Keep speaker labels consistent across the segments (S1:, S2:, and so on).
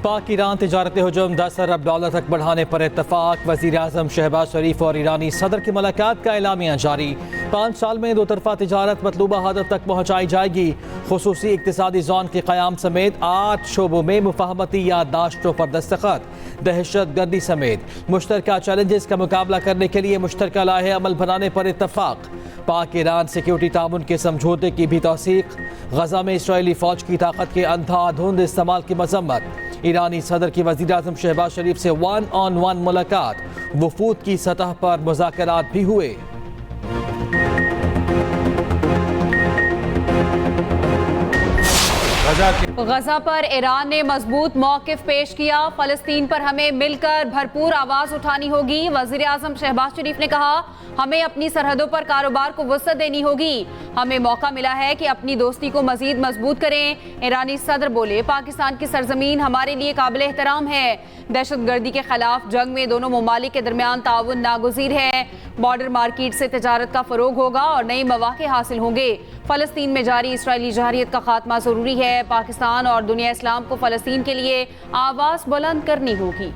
S1: पाक ईरान तिजारती हुजूम 10 अरब डॉलर तक बढ़ाने पर इत्तफाक। वज़ीर आज़म शहबाज शरीफ और ईरानी सदर की मुलाकात का एलामिया जारी। 5 साल में 2 तरफा तिजारत मतलूबा हदफ तक पहुँचाई जाएगी। खुसूसी इक्तिसादी जोन के क़याम समेत 8 शोबों में मुफाहमती याददाश्तों पर दस्तखत। दहशत गर्दी समेत मुश्तरका चैलेंजेस का मुकाबला करने के लिए मुश्तरका लाहे अमल बनाने पर इत्तफाक। पाक ईरान सिक्योरिटी ताउन के समझौते की भी तौसीक। गजा में इसराइली फ़ौज की ताकत के अंधाधुंध इस्तेमाल की मजम्मत। ईरानी सदर की वज़ीर आज़म शहबाज शरीफ से 1-on-1 मुलाकात। वफूद की सतह पर मुज़ाकरात भी हुए।
S2: गजा पर ईरान ने मजबूत मौक़िफ़ पेश किया। फ़लस्तीन पर हमें मिलकर भरपूर आवाज़ उठानी होगी। वज़ीर आज़म शहबाज शरीफ ने कहा, हमें अपनी सरहदों पर कारोबार को वुसअत देनी होगी। हमें मौका मिला है कि अपनी दोस्ती को मज़ीद मजबूत करें। ईरानी सदर बोले, पाकिस्तान की सरजमीन हमारे लिए काबिल एहतराम है। दहशत गर्दी के खिलाफ जंग में दोनों ममालिक के दरमियान ताउन नागुज़ीर है। बॉर्डर मार्केट से तजारत का फ़रोग होगा और नए मौक़े हासिल होंगे। फ़लस्तीन में जारी इसराइली जहरियत का खात्मा ज़रूरी है। पाकिस्तान और दुनिया इस्लाम को फ़लस्तीन के लिए आवाज़ बुलंद करनी होगी।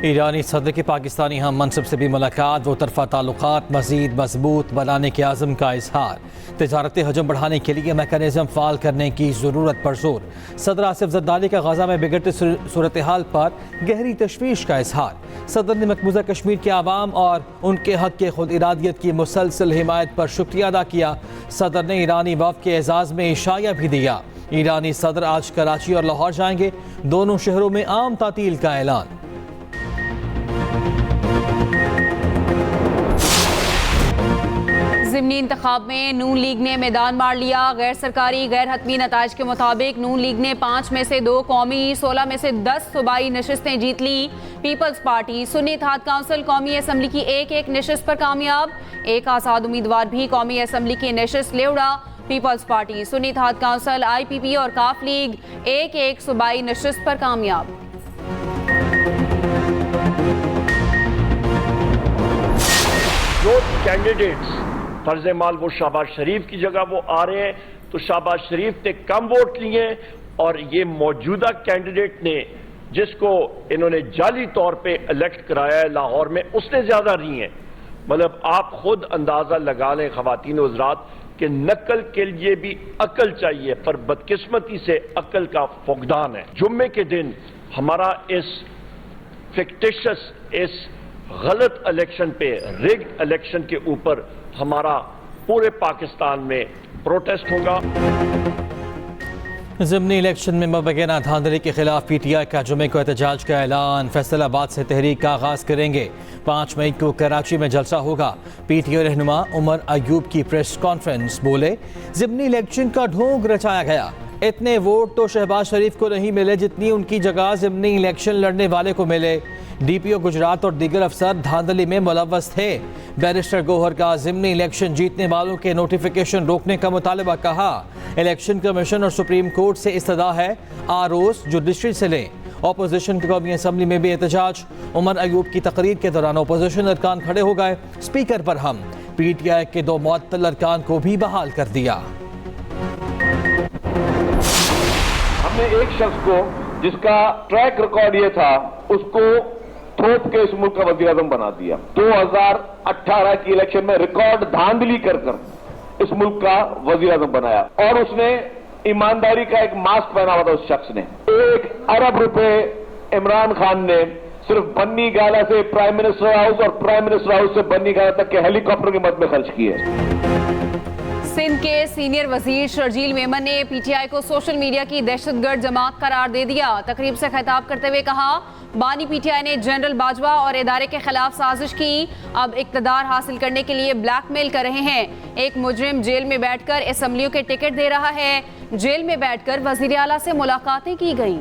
S1: ईरानी सदर की पाकिस्तानी हम मनसब से भी मुलाकात। वो तरफा ताल्लुकात मज़ीद मजबूत बनाने के आज़म का इजहार। तिजारती हजम बढ़ाने के लिए मैकेनिज़्म फ़ाल करने की ज़रूरत पर जोर। सदर आसिफ ज़रदारी का गजा में बिगड़ती सूरत हाल पर गहरी तशवीश का इजहार। सदर ने मकबूजा कश्मीर के आवाम और उनके हक़ के खुद इरादियत की मुसलसल हिमायत पर शुक्रिया अदा किया। सदर ने ईरानी वफ़द के एजाज़ में इशाया भी दिया। ईरानी सदर आज कराची और लाहौर जाएंगे। दोनों शहरों में आम तातील का ऐलान।
S2: ज़िमनी इंतखाब में नून लीग ने मैदान मार लिया। गैर सरकारी गैर हतमी नताइज के मुताबिक नून लीग ने 5 में से 2 कौमी, 16 में से 10 सूबाई नशिस्तें जीत ली। पीपल्स पार्टी सुन्नी इत्तेहाद काउंसिल कौमी असम्बली की एक नशिस्त पर कामयाब। एक आज़ाद उम्मीदवार भी कौमी असम्बली की नशिस्त ले उड़ा। पीपल्स पार्टी, सुन्नी इत्तेहाद काउंसिल, IPP और काफ लीग एक सूबाई नशिस्त पर कामयाब।
S3: जो कैंडिडेट्स फर्ज माल वो शहबाज शरीफ की जगह वो आ रहे हैं, तो शहबाज शरीफ ने कम वोट लिए और ये मौजूदा कैंडिडेट ने जिसको इन्होंने जाली तौर पे इलेक्ट कराया है लाहौर में, उसने ज्यादा ली हैं। मतलब आप खुद अंदाजा लगा लें ख़वातीन व हज़रात कि नकल के लिए भी अकल चाहिए, पर बदकिस्मती से अकल का फुकदान है। जुम्मे के दिन हमारा इस फिक्टिशियस, इस गलत इलेक्शन पे, रिग्ड इलेक्शन के ऊपर हमारा पूरे पाकिस्तान में प्रोटेस्ट होगा।
S1: ज़िमनी इलेक्शन में मुबैना धांधली के खिलाफ PTI का जुमे को एहतजाज का ऐलान। फैसलाबाद से तहरीक का आगाज करेंगे। 5 मई को कराची में जलसा होगा। PTI रहनुमा उमर अयूब की प्रेस कॉन्फ्रेंस, बोले, ज़िमनी इलेक्शन का ढोंग रचाया गया। इतने वोट तो शहबाज शरीफ को नहीं मिले जितनी उनकी जगह ज़िमनी इलेक्शन लड़ने वाले को मिले। DPO गुजरात और दीगर अफसर धांधली में मुलव्वस थे। बैरिस्टर गौहर का ज़िमनी इलेक्शन जीतने वालों के नोटिफिकेशन रोकने का मुतालबा। कहा, इलेक्शन कमीशन और सुप्रीम कोर्ट से इस्तदा है ROs जुडिशरी से लें। अपोजिशन की कौमी असम्बली में भी एहतजाज। उमर अयूब की तकरीर के दौरान अपोजिशन अरकान खड़े हो गए। स्पीकर पर हम PTI के 2 मुअत्तल अरकान को भी बहाल कर दिया।
S4: हमने एक शख्स को जिसका ट्रैक रिकॉर्ड ये था, उसको थोप के इस मुल्क का वज़ीर आज़म बना दिया। 2018 की इलेक्शन में रिकॉर्ड धांधली कर इस मुल्क का वज़ीर आज़म बनाया और उसने ईमानदारी का एक मास्क पहना हुआ था। उस शख्स ने 1 अरब रुपए इमरान खान ने सिर्फ बन्नी गाला से प्राइम मिनिस्टर हाउस और प्राइम मिनिस्टर हाउस से बन्नी गाला तक के हेलीकॉप्टर की मद में खर्च किए।
S2: सिंध के सीनियर वजीर शर्जील मेमन ने PTI को सोशल मीडिया की दहशतगर्द जमात करार दे दिया। तकरीब से खिताब करते हुए कहा, बानी PTI ने जनरल बाजवा और इदारे के खिलाफ साजिश की। अब इक्तदार हासिल करने के लिए ब्लैकमेल कर रहे हैं। एक मुजरिम जेल में बैठकर असम्बलियों के टिकट दे रहा है। जेल में बैठकर वजीर आला से मुलाकातें की गई।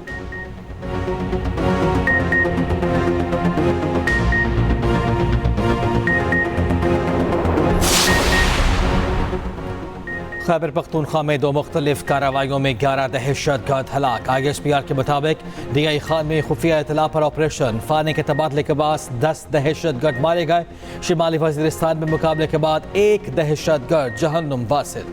S1: खैबर पख्तूनख्वा में 2 मुख्तलिफ कार्रवाइयों में 11 दहशतगर्द हलाक। ISPR के मुताबिक DI खान में खुफिया इतला पर ऑपरेशन फाने के तबादले के बाद 10 दहशतगर्द मारे गए। शिमाली वजीरिस्तान में मुकाबले के बाद 1 दहशतगर्द जहन्नुम वासिल।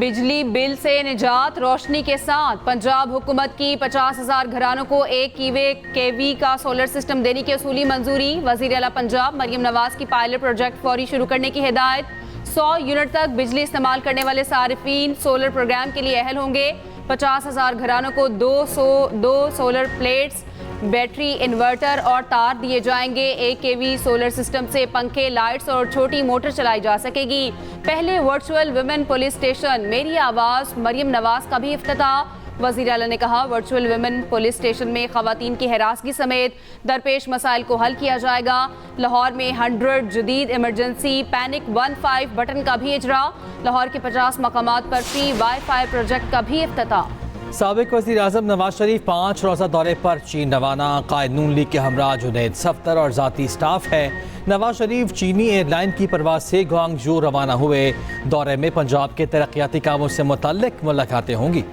S2: बिजली बिल से निजात रोशनी के साथ पंजाब हुकूमत की 50,000 घरानों को 1 केवी का सोलर सिस्टम देने की असूली मंजूरी। वज़ीर आला पंजाब मरियम नवाज की पायलट प्रोजेक्ट फौरी शुरू करने की हिदायत। 100 यूनिट तक बिजली इस्तेमाल करने वाले सारिफीन सोलर प्रोग्राम के लिए अहल होंगे। 50,000 घरानों को 2 सोलर प्लेट्स, बैटरी, इन्वर्टर और तार दिए जाएंगे। 1 केवी सोलर सिस्टम से पंखे, लाइट्स और छोटी मोटर चलाई जा सकेगी। पहले वर्चुअल वुमेन पुलिस स्टेशन मेरी आवाज़ मरियम नवाज का भी इफ्तिताह। वज़ीर आला ने कहा, वर्चुअल वुमेन पुलिस स्टेशन में ख़वातीन की हिरासगी समेत दरपेश मसाइल को हल किया जा। लाहौर में 100 जदीद इमरजेंसी पैनिक 15 बटन का भी इजरा। लाहौर के 50 मकामात पर फ्री वाईफाई प्रोजेक्ट का भी इफ्तिताह।
S1: साबिक वज़ीर आज़म नवाज शरीफ 5 रोज़ा दौरे पर चीन रवाना। कायद नून लीग के हमरा जुनैद सफ्तर और ज़ाती स्टाफ है। नवाज शरीफ चीनी एयरलाइन की परवाज से ग्वांगझू रवाना हुए। दौरे में पंजाब के तरक्याती कामों से मुतल्लिक मुलाकातें होंगी।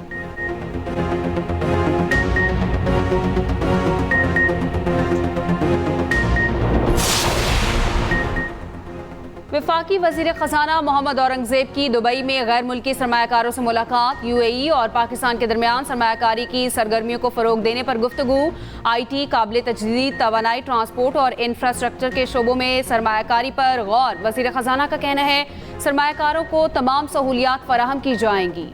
S2: वफाकी वज़ीर ख़ज़ाना मोहम्मद औरंगज़ेब की दुबई में गैर मुल्की सरमायाकारों से मुलाकात। UAE और पाकिस्तान के दरमियान सरमायाकारी की सरगर्मियों को फ़रोग देने पर गुफ्तगू। IT, काबिल तजदीद तवानाई, ट्रांसपोर्ट और इंफ्रास्ट्रक्चर के शोबों में सरमायाकारी पर गौर। वज़ीर ख़ज़ाना का कहना है, सरमायाकारों को तमाम सहूलियात फराहम की जाएंगी।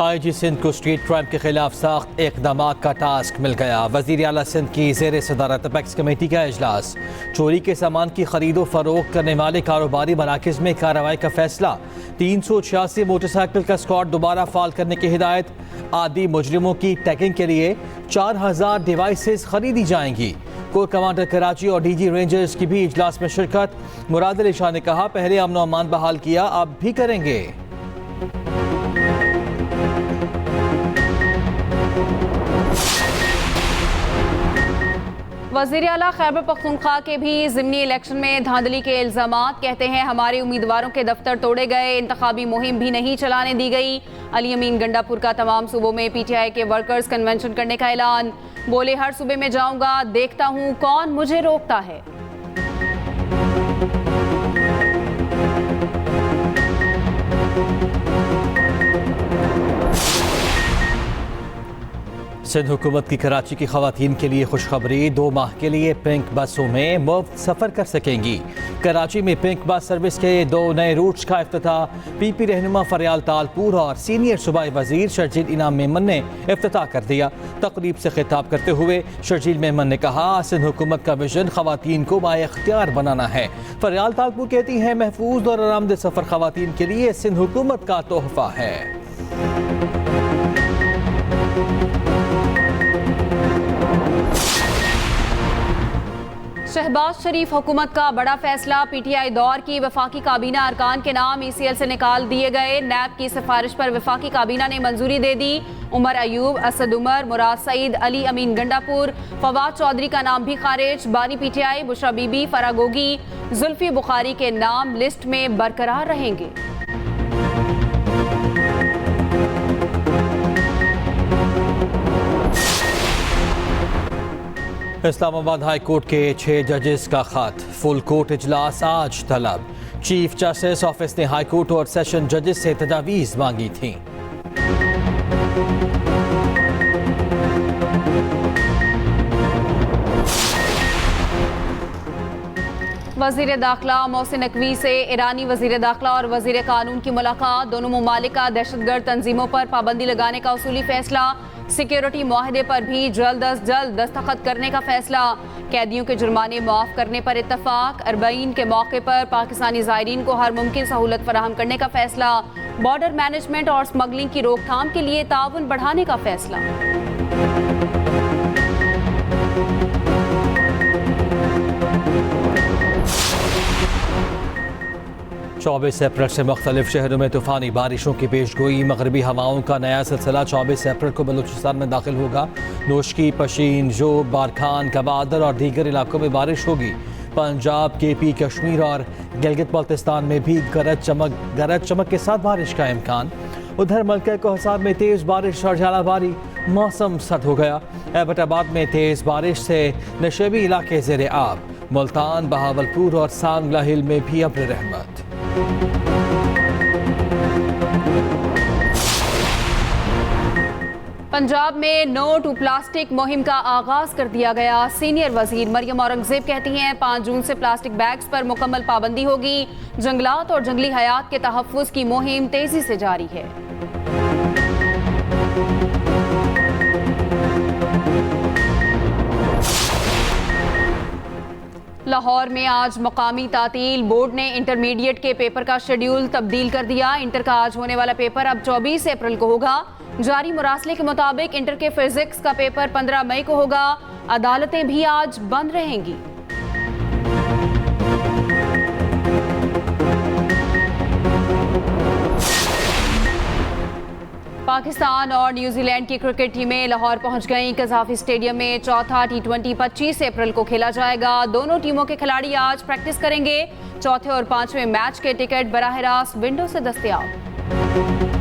S1: IG सिंध को स्ट्रीट क्राइम के खिलाफ सख्त इक़दामात का टास्क मिल गया। वज़ीर आला सिंध की ज़ेर सदारत अपेक्स कमेटी का इजलास। चोरी के सामान की खरीदो फरोख्त करने वाले कारोबारी मराकज़ में कार्रवाई का फैसला। 386 मोटरसाइकिल का स्क्वाड दोबारा फाल करने की हिदायत। आदि मुजरिमों की टैगिंग के लिए 4000 डिवाइसेस खरीदी जाएंगी। कोर कमांडर कराची और DG रेंजर्स की भी इजलास में शिरकत। मुराद अली शाह ने कहा, पहले अमन और अमान बहाल किया, अब भी करेंगे।
S2: वज़ीर आला खैबर पख्तूनख्वा के भी ज़िमनी इलेक्शन में धांधली के इल्ज़ामात। कहते हैं, हमारे उम्मीदवारों के दफ्तर तोड़े गए, इंतखाबी मुहिम भी नहीं चलाने दी गई। अली अमीन गंडापुर का तमाम सूबों में PTI के वर्कर्स कन्वेंशन करने का ऐलान। बोले, हर सूबे में जाऊंगा, देखता हूँ कौन मुझे रोकता है।
S1: सिंध हुकूमत की कराची की खवातीन के लिए खुशखबरी। 2 माह के लिए पिंक बसों में मुफ्त सफ़र कर सकेंगी। कराची में पिंक बस सर्विस के 2 नए रूट्स का इफ्तिताह। PP रहनुमा फरियाल तालपुर और सीनियर सूबाई वजीर शर्जील इनाम मेमन ने इफ्तिताह कर दिया। तकरीब से खिताब करते हुए शर्जील मेमन ने कहा, सिंध हुकूमत का विजन खवातीन को बाइख्तियार बनाना है। फरियाल तालपुर कहती हैं, महफूज और आरामदेह सफ़र खवातीन के लिए सिंध हुकूमत का तोहफा है।
S2: शहबाज शरीफ हुकूमत का बड़ा फैसला। PTI दौर की वफाकी काबीना अरकान के नाम ECL से निकाल दिए गए। नैब की सिफारिश पर वफाकी काबीना ने मंजूरी दे दी। उमर अयूब, असद उमर, मुराद सईद, अली अमीन गंडापुर, फवाद चौधरी का नाम भी खारिज। बानी PTI बुशरा बीबी, फरागोगी, जुल्फी बुखारी के नाम लिस्ट में बरकरार रहेंगे।
S1: इस्लामाबाद हाई कोर्ट के 6 जजेस का खत। फुल कोर्ट इजलास आज तलब। चीफ जस्टिस ऑफिस ने हाई कोर्ट और सेशन जजेस से तजावीज़ मांगी थी।
S2: वज़ीर दाखिला मोहसिन नकवी से ईरानी वज़ीर दाखिला और वज़ीर कानून की मुलाकात। दोनों ममालिक का दहशतगर्द तंजीमों पर पाबंदी लगाने का उसूली फैसला। सिक्योरिटी मुआहदे पर भी जल्द अज जल्द दस्तखत करने का फैसला। कैदियों के जुर्माने माफ़ करने पर इत्तफाक। अरबईन के मौके पर पाकिस्तानी ज़ायरीन को हर मुमकिन सहूलत फराहम करने का फैसला। बॉर्डर मैनेजमेंट और स्मगलिंग की रोकथाम के लिए ताउन बढ़ाने का फैसला।
S1: 24 अप्रैल से मुख्तलिफ शहरों में तूफ़ानी बारिशों की पेशगोई। मगरबी हवाओं का नया सिलसिला 24 अप्रैल को बलूचिस्तान में दाखिल होगा। नोशकी, पशीन, जोब, बारखान, कबादर और दीगर इलाकों में बारिश होगी। पंजाब, KP, कश्मीर और गिलगित बल्तिस्तान में भी गरज चमक के साथ बारिश का इम्कान। उधर मलका कोहसार में तेज बारिश और झालाबारी, मौसम सर्द हो गया। एबटाबाद में तेज बारिश से नशेबी इलाके ज़ेरे आब। मुल्तान, बहावलपुर और सांगला हिल में भी अब्र रहमत।
S2: पंजाब में नो टू प्लास्टिक मुहिम का आगाज कर दिया गया। सीनियर वजीर मरियम औरंगजेब कहती हैं 5 जून से प्लास्टिक बैग्स पर मुकम्मल पाबंदी होगी। जंगलात और जंगली हयात के तहफ़्फ़ुज़ की मुहिम तेजी से जारी है। लाहौर में आज मकामी तातील। बोर्ड ने इंटरमीडिएट के पेपर का शेड्यूल तब्दील कर दिया। इंटर का आज होने वाला पेपर अब 24 अप्रैल को होगा। जारी मुरासले के मुताबिक इंटर के फिजिक्स का पेपर 15 मई को होगा। अदालतें भी आज बंद रहेंगी। पाकिस्तान और न्यूजीलैंड की क्रिकेट टीमें लाहौर पहुंच गईं। कज़ाफ़ी स्टेडियम में चौथा T20 25 अप्रैल को खेला जाएगा। दोनों टीमों के खिलाड़ी आज प्रैक्टिस करेंगे। चौथे और 5वें मैच के टिकट बराह रास्त विंडो से दस्तयाब।